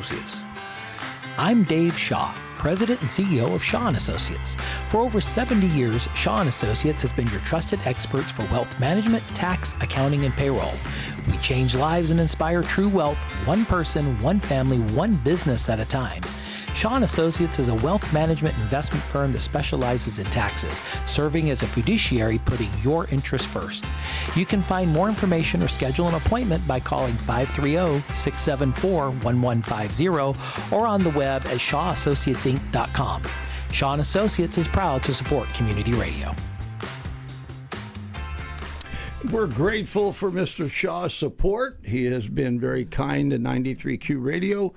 Associates. I'm Dave Shaw, President and CEO of Shaw & Associates. For over 70 years, Shaw & Associates has been your trusted experts for wealth management, tax, accounting, and payroll. We change lives and inspire true wealth, one person, one family, one business at a time. Shaw & Associates is a wealth management investment firm that specializes in taxes, serving as a fiduciary, putting your interests first. You can find more information or schedule an appointment by calling 530-674-1150 or on the web at shawassociatesinc.com. Shaw & Associates is proud to support community radio. We're grateful for Mr. Shaw's support. He has been very kind to 93Q Radio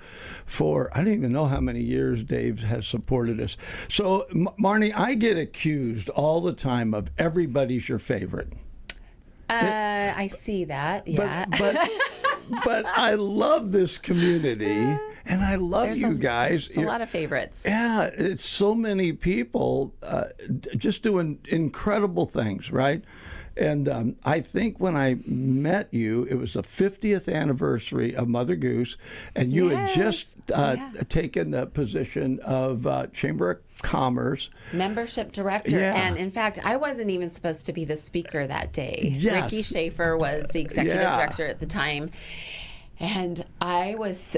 for, I don't even know how many years Dave has supported us. So, Marni, I get accused all the time of everybody's your favorite. I see that, yeah. But I love this community, and I love you guys. It's a lot of favorites. Yeah, it's so many people just doing incredible things, right? And I think when I met you, it was the 50th anniversary of Mother Goose, and you had just taken the position of Chamber of Commerce. Membership director. Yeah. And in fact, I wasn't even supposed to be the speaker that day. Yes. Ricky Schaefer was the executive director at the time. And I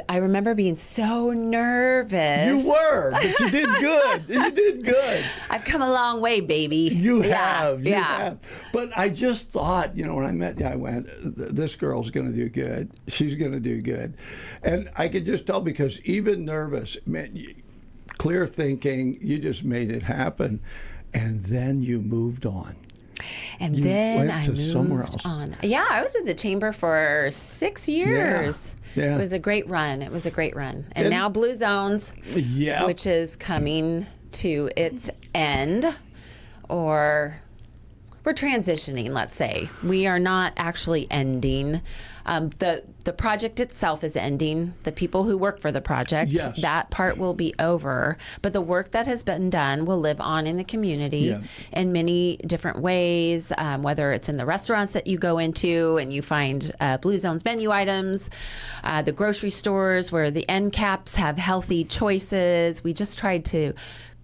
remember being so nervous. You were, but you did good. You did good. I've come a long way, baby. You have. Yeah. You have. But I just thought, when I met you, I went, this girl's going to do good. She's going to do good. And I could just tell because even nervous, man, clear thinking, you just made it happen. And then you moved on. And you then went I to moved somewhere else. on. Yeah, I was in the chamber for 6 years. Yeah. It was a great run. And now Blue Zones, which is coming to its end, or we're transitioning, let's say. We are not actually ending. The project itself is ending. The people who work for the project, that part will be over. But the work that has been done will live on in the community in many different ways, whether it's in the restaurants that you go into and you find Blue Zones menu items, the grocery stores where the end caps have healthy choices. We just tried to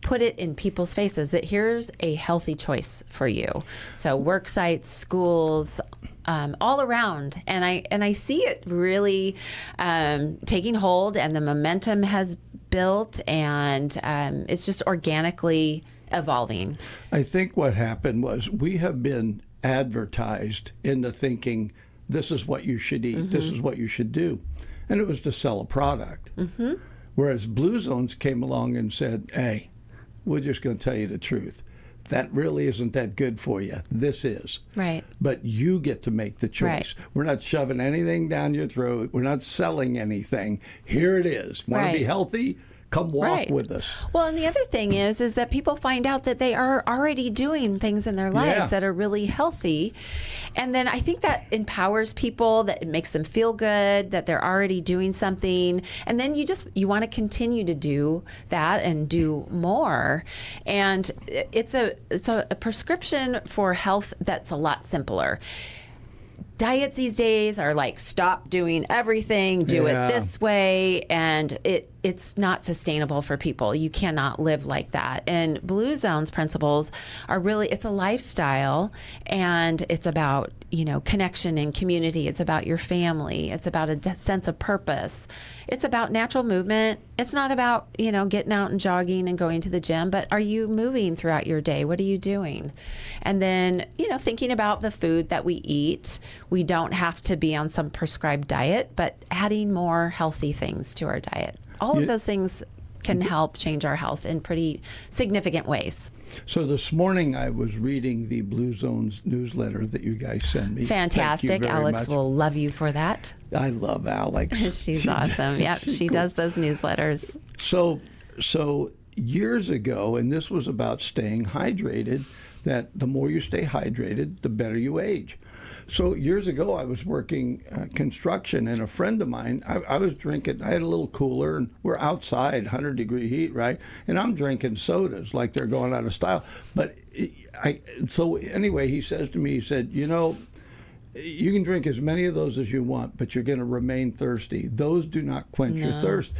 put it in people's faces that here's a healthy choice for you. So work sites, schools, all around. And I see it really taking hold, and the momentum has built, and it's just organically evolving. I think what happened was we have been advertised into thinking this is what you should eat, this is what you should do. And it was to sell a product. Whereas Blue Zones came along and said, hey, we're just going to tell you the truth. That really isn't that good for you. This is. Right. But you get to make the choice. Right. We're not shoving anything down your throat. We're not selling anything. Here it is. Want to be healthy? Come walk with us. Well, and the other thing is that people find out that they are already doing things in their lives that are really healthy. And then I think that empowers people, that it makes them feel good, that they're already doing something. And then you want to continue to do that and do more. And it's a prescription for health that's a lot simpler. Diets these days are like, stop doing everything, do it this way, and it's not sustainable for people. You cannot live like that. And Blue Zones principles are really, it's a lifestyle, and it's about, connection and community. It's about your family. It's about a sense of purpose. It's about natural movement. It's not about, getting out and jogging and going to the gym, but are you moving throughout your day? What are you doing? And then, thinking about the food that we eat. We don't have to be on some prescribed diet, but adding more healthy things to our diet. All of those things can help change our health in pretty significant ways. So this morning I was reading the Blue Zones newsletter that you guys send me. Fantastic. Alex will love you for that. I love Alex. She's awesome. Yeah, she cool. does those newsletters. So years ago, and this was about staying hydrated, that the more you stay hydrated, the better you age. So years ago, I was working construction, and a friend of mine, I was drinking, I had a little cooler, and we're outside, 100-degree heat, right? And I'm drinking sodas like they're going out of style. But so anyway, he says to me, he said, you can drink as many of those as you want, but you're going to remain thirsty. Those do not quench your thirst.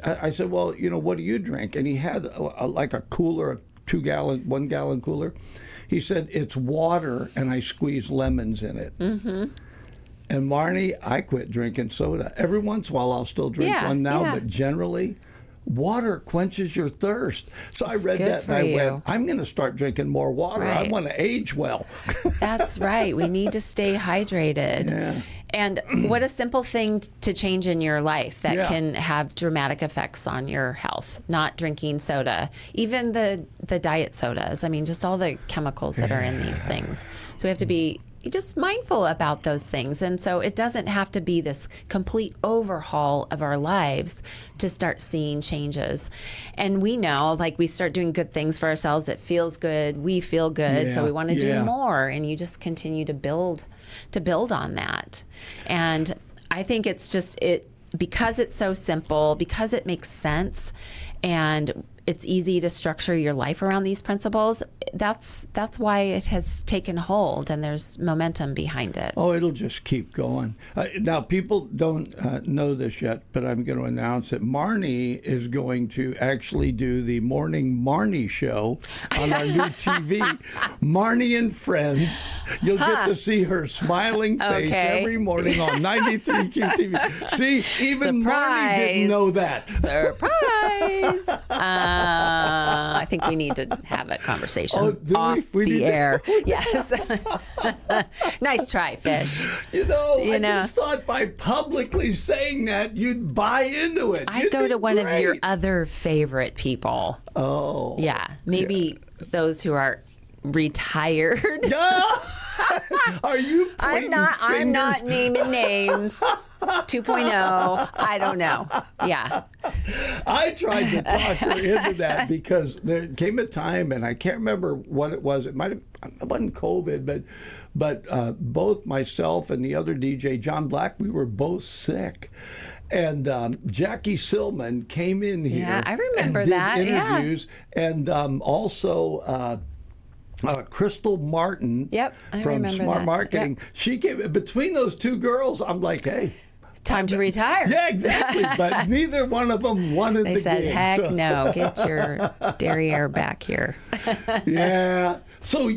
I said, well, what do you drink? And he had like a cooler, a 1 gallon cooler. He said, it's water, and I squeeze lemons in it. Mm-hmm. And Marni, I quit drinking soda. Every once in a while, I'll still drink one now, but generally, water quenches your thirst. So I read that and I went, I'm going to start drinking more water. Right. I want to age well. That's right. We need to stay hydrated. Yeah. And what a simple thing to change in your life that can have dramatic effects on your health. Not drinking soda, even the diet sodas. I mean, just all the chemicals that are in these things. So we have to be just mindful about those things. And so it doesn't have to be this complete overhaul of our lives to start seeing changes. And we know, like, we start doing good things for ourselves. It feels good. We feel good. So we want to do more. And you just continue to build on that. And I think it's just because it's so simple, because it makes sense, and it's easy to structure your life around these principles. That's why it has taken hold, and there's momentum behind it. Oh, it'll just keep going. Now, people don't know this yet, but I'm going to announce that Marni is going to actually do the Morning Marni show on our new TV, Marni and Friends. You'll get to see her smiling face every morning on 93 QTV. See, even Marni didn't know that. Surprise! I think we need to have a conversation off the air. Yes. Nice try, Fish. I just thought by publicly saying that, you'd buy into it. I'd go to one of your other favorite people. Oh. Yeah. Maybe those who are retired. Are you pointing I'm not naming names. 2.0. I don't know. Yeah. I tried to talk her into that because there came a time, and I can't remember what it was. It wasn't COVID, but both myself and the other DJ, John Black, we were both sick. And Jackie Silman came in here. Yeah, I remember and that. Did interviews, and also Crystal Martin from Smart Marketing. Yep. She came between those two girls. I'm like, hey. Time to retire. Yeah, exactly. But neither one of them wanted the gig. They said, heck no, get your derriere back here. Yeah. So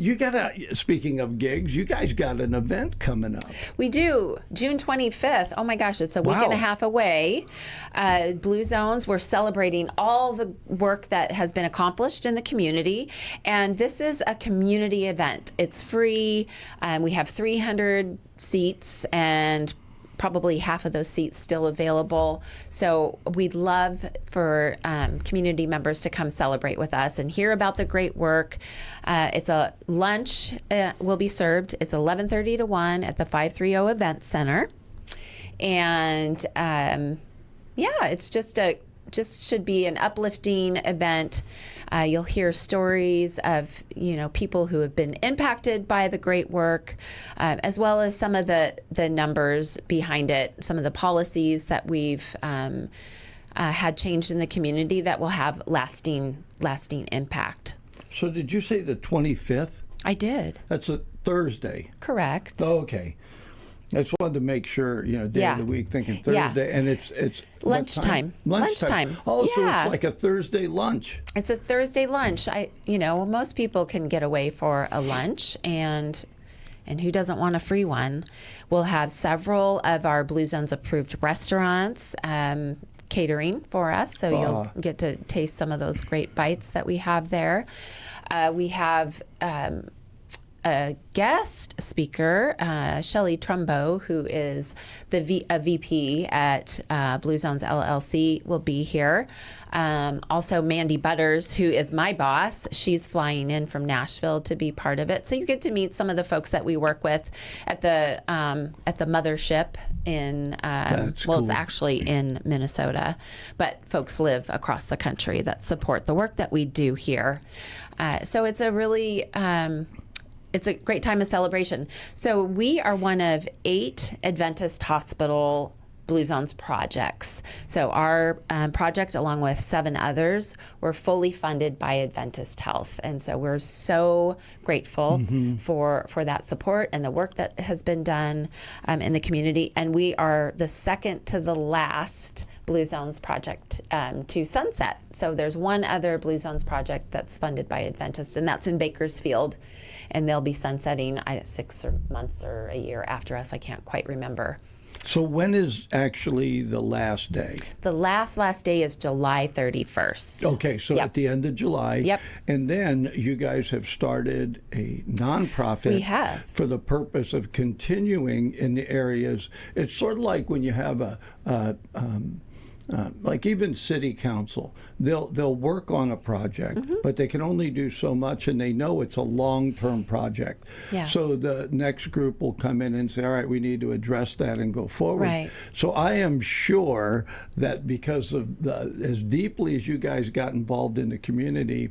speaking of gigs, you guys got an event coming up. We do. June 25th. Oh my gosh, it's a week and a half away. Blue Zones, we're celebrating all the work that has been accomplished in the community. And this is a community event. It's free. We have 300 seats, and probably half of those seats still available. So we'd love for community members to come celebrate with us and hear about the great work. It's a lunch will be served. It's 11:30 to 1 at the 530 Event Center. And it's just should be an uplifting event. You'll hear stories of people who have been impacted by the great work, as well as some of the numbers behind it, some of the policies that we've had changed in the community that will have lasting impact. So did you say the 25th? I did. That's a Thursday. Correct. Oh, okay. I just wanted to make sure, day of the week, thinking Thursday, and it's lunchtime. Lunchtime. Oh, so it's like a Thursday lunch. It's a Thursday lunch. Most people can get away for a lunch, and who doesn't want a free one? We'll have several of our Blue Zones approved restaurants catering for us, so you'll get to taste some of those great bites that we have there. We have a guest speaker, Shelley Trumbo, who is a VP at Blue Zones LLC, will be here. Also, Mandy Butters, who is my boss, she's flying in from Nashville to be part of it. So you get to meet some of the folks that we work with at the mothership in cool. It's actually in Minnesota, but folks live across the country that support the work that we do here. So it's a really it's a great time of celebration. So we are one of 8 Adventist hospital Blue Zones projects. So our project, along with 7 others, were fully funded by Adventist Health. And so we're so grateful for that support and the work that has been done in the community. And we are the second to the last Blue Zones project to sunset. So there's one other Blue Zones project that's funded by Adventist, and that's in Bakersfield. And they'll be sunsetting 6 months or a year after us. I can't quite remember. So when is actually the last day? The last day is July 31st. Okay, so at the end of July. Yep. And then you guys have started a nonprofit. We have. For the purpose of continuing in the areas. It's sort of like when you have like even city council, they'll work on a project, but they can only do so much, and they know it's a long-term project. Yeah. So the next group will come in and say, all right, we need to address that and go forward. Right. So I am sure that because of as deeply as you guys got involved in the community,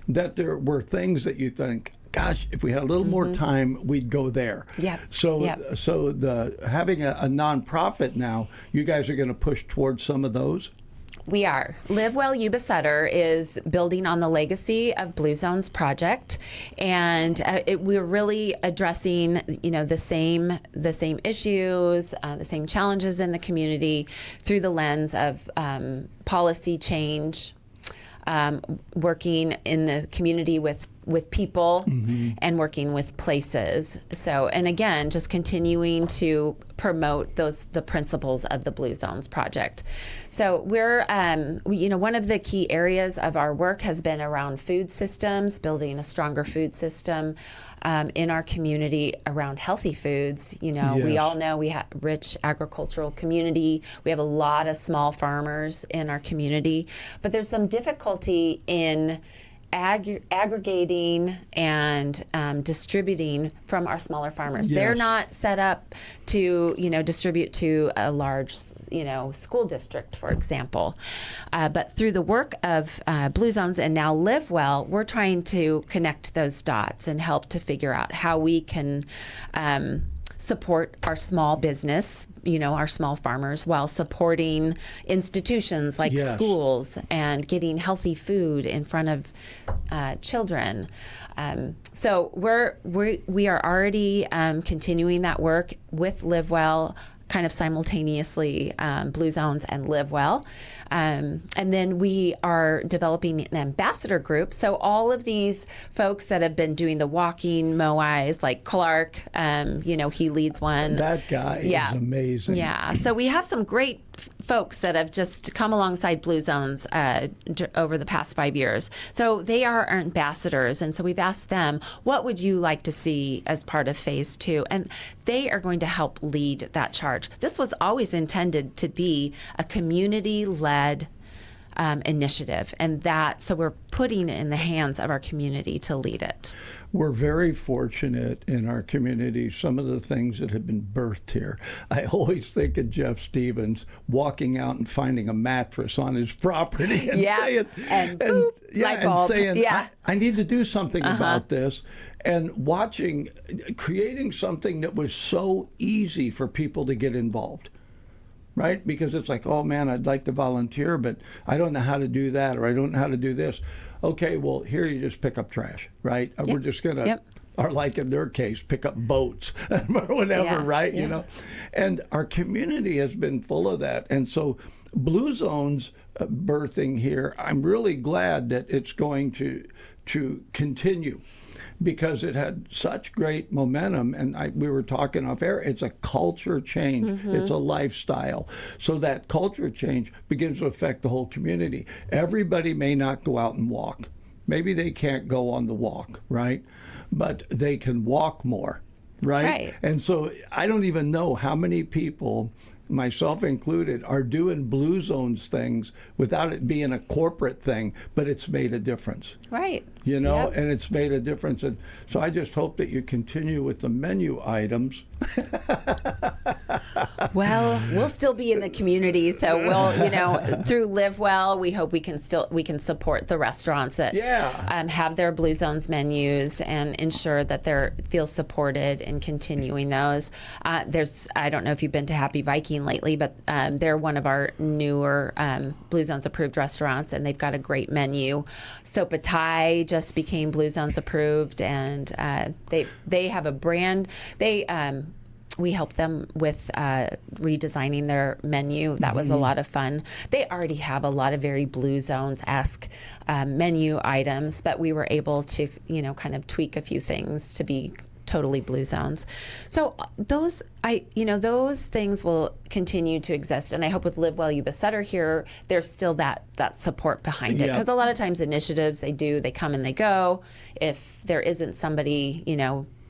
that there were things that you think, gosh, if we had a little more time, we'd go there. Yep. So, Yep. so having a nonprofit now, you guys are going to push towards some of those. We are. Live Well Yuba Sutter is building on the legacy of Blue Zones project, and we're really addressing, the same issues, the same challenges in the community through the lens of policy change, working in the community with people and working with places. So, and again, just continuing to promote the principles of the Blue Zones project. So we're, one of the key areas of our work has been around food systems, building a stronger food system in our community around healthy foods. We all know we have rich agricultural community. We have a lot of small farmers in our community, but there's some difficulty in aggregating and distributing from our smaller farmers. Yes. They're not set up to, distribute to a large, school district, for example. But through the work of Blue Zones and now Live Well, we're trying to connect those dots and help to figure out how we can support our small business, our small farmers, while supporting institutions like schools and getting healthy food in front of children. So we are already continuing that work with Live Well, kind of simultaneously, Blue Zones and Live Well. And then we are developing an ambassador group. So all of these folks that have been doing the walking Moais, like Clark, he leads one. That guy is amazing. Yeah. So we have some great folks that have just come alongside Blue Zones over the past 5 years. So they are our ambassadors. And so we've asked them, what would you like to see as part of phase 2? And they are going to help lead that charge. This was always intended to be a community-led initiative, and so we're putting it in the hands of our community to lead it. We're very fortunate in our community, some of the things that have been birthed here. I always think of Jeff Stevens walking out and finding a mattress on his property and saying, I need to do something about this. And creating something that was so easy for people to get involved. Right? Because it's like, oh man, I'd like to volunteer, but I don't know how to do that, or I don't know how to do this. Okay, well, here you just pick up trash, right? We're just going to, or like in their case, pick up boats or whatever, right? And our community has been full of that. And so Blue Zones birthing here, I'm really glad that it's going to continue, because it had such great momentum. And we were talking off air, it's a culture change. It's a lifestyle. So that culture change begins to affect the whole community. Everybody may not go out and walk. Maybe they can't go on the walk, right? But they can walk more, right? And so I don't even know how many people, myself included, are doing Blue Zones things without it being a corporate thing, but it's made a difference. Right. And it's made a difference. And so I just hope that you continue with the menu items Well, we'll still be in the community, so we'll, through Live Well, we hope we can support the restaurants that have their Blue Zones menus and ensure that they feel supported in continuing those. I don't know if you've been to Happy Viking lately, but they're one of our newer Blue Zones approved restaurants, and they've got a great menu. Sopa Thai just became Blue Zones approved, and they have a brand. We helped them with redesigning their menu. That was a lot of fun. They already have a lot of very Blue Zones-esque menu items, but we were able to, kind of tweak a few things to be totally Blue Zones. So those things will continue to exist, and I hope with Live Well Yuba Sutter here, there's still that support behind it, because a lot of times initiatives they come and they go. If there isn't somebody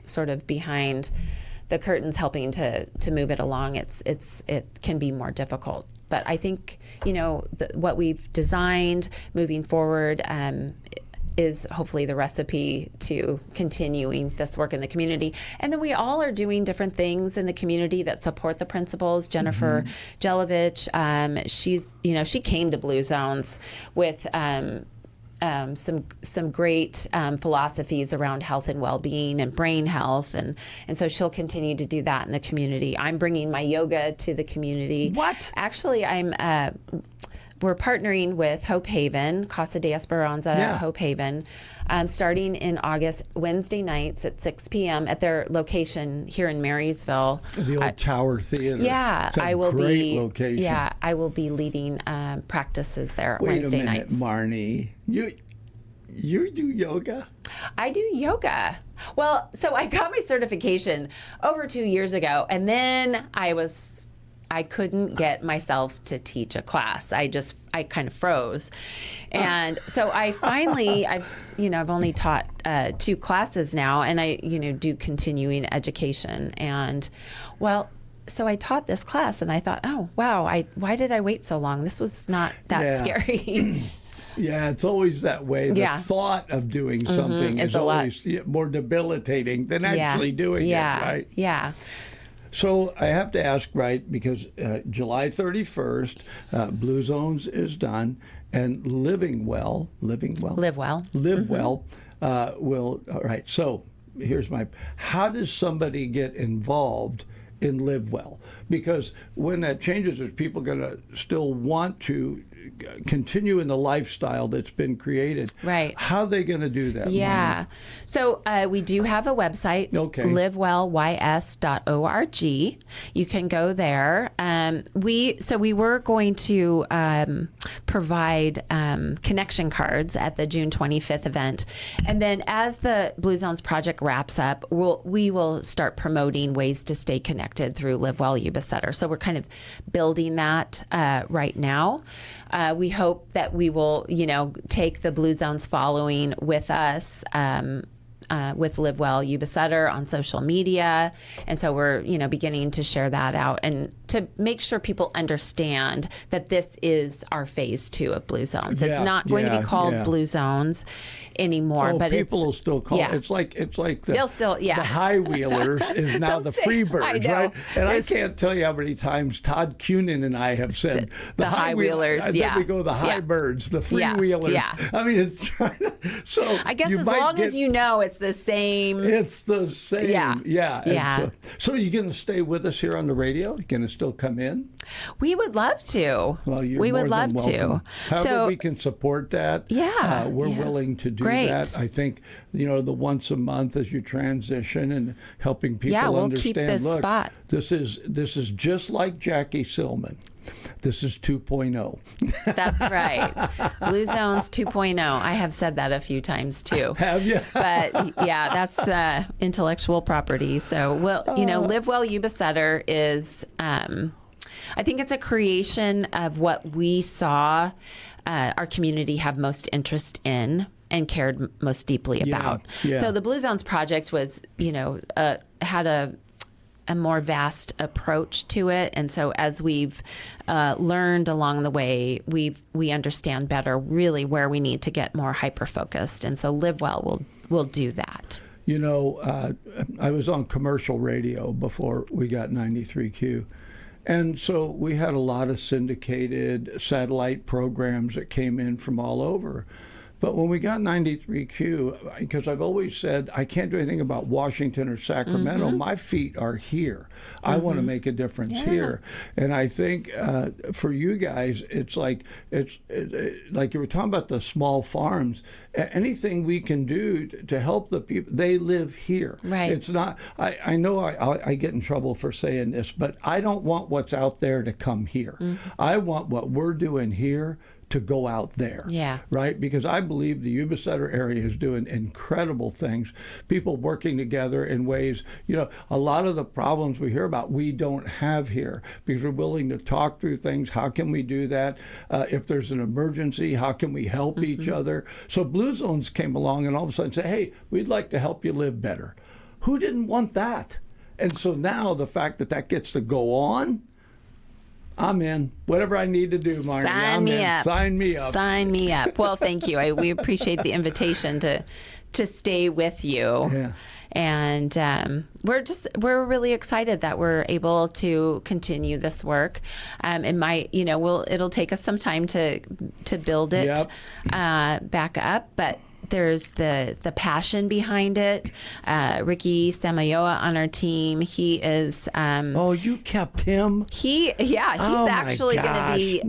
sort of behind the curtains helping to move it along, it can be more difficult. But I think what we've designed moving forward is hopefully the recipe to continuing this work in the community. And then we all are doing different things in the community that support the principles. Jennifer Jelovich, she came to Blue Zones with some great philosophies around health and well-being and brain health, and so she'll continue to do that in the community. I'm bringing my yoga to the community. What? Actually, we're partnering with Hope Haven, Casa de Esperanza, Hope Haven, starting in August, Wednesday nights at 6 p.m. at their location here in Marysville. The old Tower Theater. Yeah, it's a great location. Yeah, I will be leading practices there Wednesday nights. Wait a minute, Marni. You do yoga? I do yoga. Well, so I got my certification over 2 years ago, and then I couldn't get myself to teach a class. I kind of froze. And so I finally, I've only taught 2 classes now, and I, do continuing education. And so I taught this class, and I thought, oh, wow, why did I wait so long? This was not that scary. Yeah, it's always that way. The thought of doing something is always more debilitating than actually doing it, right? Yeah. So I have to ask, right, because July 31st, Blue Zones is done, and Live Well will, all right, so here's how does somebody get involved in Live Well? Because when that changes, is people going to still want to continue in the lifestyle that's been created? Right. How are they going to do that? Yeah. So we do have a website, livewellys.org. You can go there. We were going to provide connection cards at the June 25th event. And then as the Blue Zones project wraps up, we will start promoting ways to stay connected through Live Well Yuba Sutter. So we're kind of building that right now. We hope that we will, take the Blue Zones following with us with Live Well Yuba Sutter on social media. And so we're, beginning to share that out and to make sure people understand that this is our phase 2 of Blue Zones. It's not going to be called Blue Zones anymore, but people will still call it. It's like they'll still, the high wheelers is now the Freebirds, right? And I can't tell you how many times Todd Cunin and I have said the high wheelers. Then we go the high birds, the free wheelers. Yeah. I mean, it's trying to, so I guess as long as it's the same. It's the same. Yeah. So you're going to stay with us here on the radio? You're going to still come in? We would love to. Well, we would love to. However we can support that, we're willing to do that. I think, the once a month as you transition and helping people we'll understand. Keep this spot. This is just like Jackie Silman. This is 2.0. That's right. Blue Zones 2.0. I have said that a few times too. Have you? But that's intellectual property. So, Live Well Yuba Sutter is, I think it's a creation of what we saw our community have most interest in and cared most deeply about. Yeah. So the Blue Zones project was, had a more vast approach to it, and so as we've learned along the way, we understand better really where we need to get more hyper focused, and so Live Well will do that. You know, I was on commercial radio before we got 93Q. And so we had a lot of syndicated satellite programs that came in from all over. But when we got 93Q, because I've always said I can't do anything about Washington or Sacramento, my feet are here. I want to make a difference here. And I think for you guys, it's like like you were talking about the small farms. Anything we can do to help the people, they live here. Right. It's not. I know I get in trouble for saying this, but I don't want what's out there to come here. I want what we're doing here to go out there. Yeah. Right? Because I believe the Yuba Sutter area is doing incredible things. People working together in ways, you know, a lot of the problems we hear about, we don't have here because we're willing to talk through things. How can we do that? If there's an emergency, how can we help each other? So Blue Zones came along and all of a sudden said, hey, we'd like to help you live better. Who didn't want that? And so now the fact that that gets to go on, I'm in. Whatever I need to do, Marni, I'm in. Up. Sign me up. Sign me up. Well, thank you. We appreciate the invitation to stay with you. Yeah. And we're really excited that we're able to continue this work. It might, it'll take us some time to build it back up, but there's the passion behind it. Ricky Samayoa on our team, he is. Oh, you kept him. He's actually going to be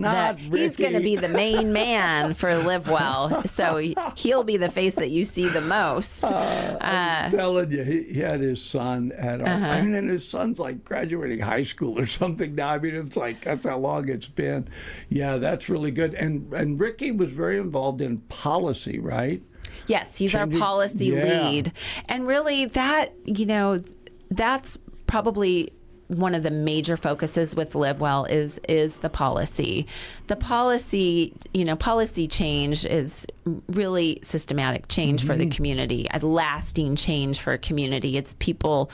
he's going to be the main man for Live Well. So he'll be the face that you see the most. I was telling you, he had his son at our, I mean, and his son's like graduating high school or something now. I mean, it's like that's how long it's been. Yeah, that's really good. And Ricky was very involved in policy, right? Yes, he's our policy lead. And really that's probably one of the major focuses with Live Well is the policy. The policy, policy change is really systematic change for the community, a lasting change for a community. It's people,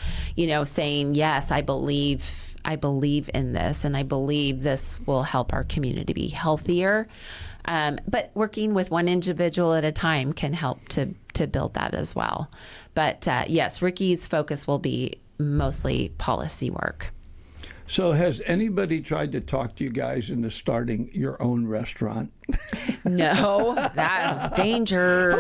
saying, yes, I believe in this, and I believe this will help our community be healthier. But working with one individual at a time can help to build that as well. But yes, Ricky's focus will be mostly policy work. So has anybody tried to talk to you guys into starting your own restaurant? No, that's danger.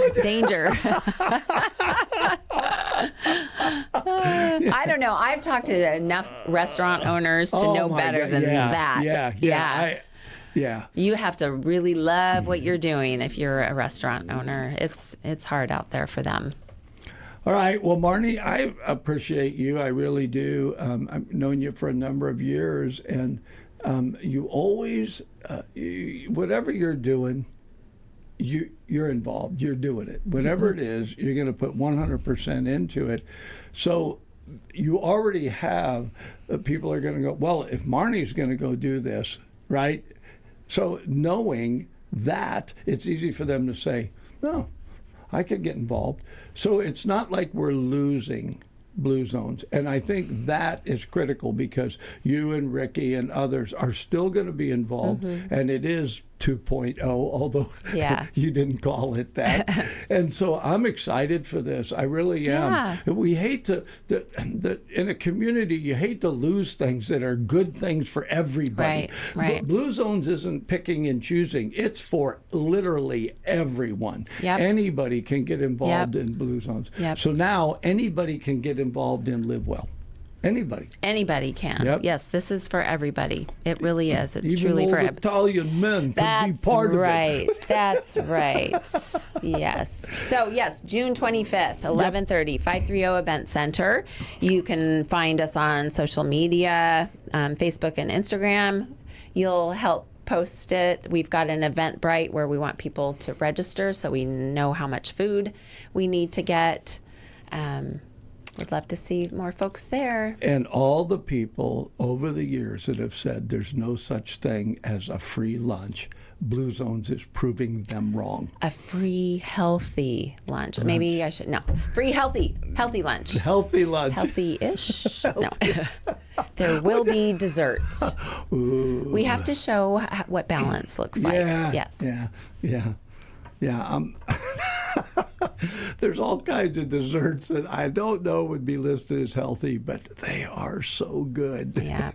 I don't know. I've talked to enough restaurant owners to know better than that. Yeah. You have to really love what you're doing if you're a restaurant owner. It's hard out there for them. All right. Well, Marni, I appreciate you. I really do. I've known you for a number of years, and you always, whatever you're doing, you're involved. You're doing it. Whatever it is, you're going to put 100% into it. So you already have people are going to go, well, if Marni's going to go do this, right? So knowing that, it's easy for them to say, no, I could get involved. So it's not like we're losing Blue Zones. And I think that is critical because you and Ricky and others are still going to be involved. And it is 2.0, although you didn't call it that. And so I'm excited for this. I really am. Yeah. We hate to, in a community, you hate to lose things that are good things for everybody. Right. Blue Zones isn't picking and choosing. It's for literally everyone. Yep. Anybody can get involved in Blue Zones. Yep. So now anybody can get involved in Live Well. Anybody can. Yep. Yes, this is for everybody. It really is. It's Even truly old for everybody. Italian men can be That's part right. of it. That's right. Yes. So yes, June 25th, 11:30, 530 Event Center. You can find us on social media, Facebook and Instagram. You'll help post it. We've got an Eventbrite where we want people to register so we know how much food we need to get. Would love to see more folks there. And all the people over the years that have said there's no such thing as a free lunch, Blue Zones is proving them wrong. A free, healthy lunch. Maybe I should, no. Free, healthy lunch. Healthy lunch. Healthy-ish? No. There will be dessert. Ooh. We have to show what balance looks like. Yeah. Yes. Yeah. There's all kinds of desserts that I don't know would be listed as healthy, but they are so good. Yeah.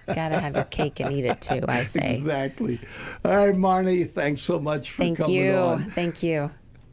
Gotta have your cake and eat it too, I say. Exactly. All right, Marni, thanks so much for coming on. Thank you.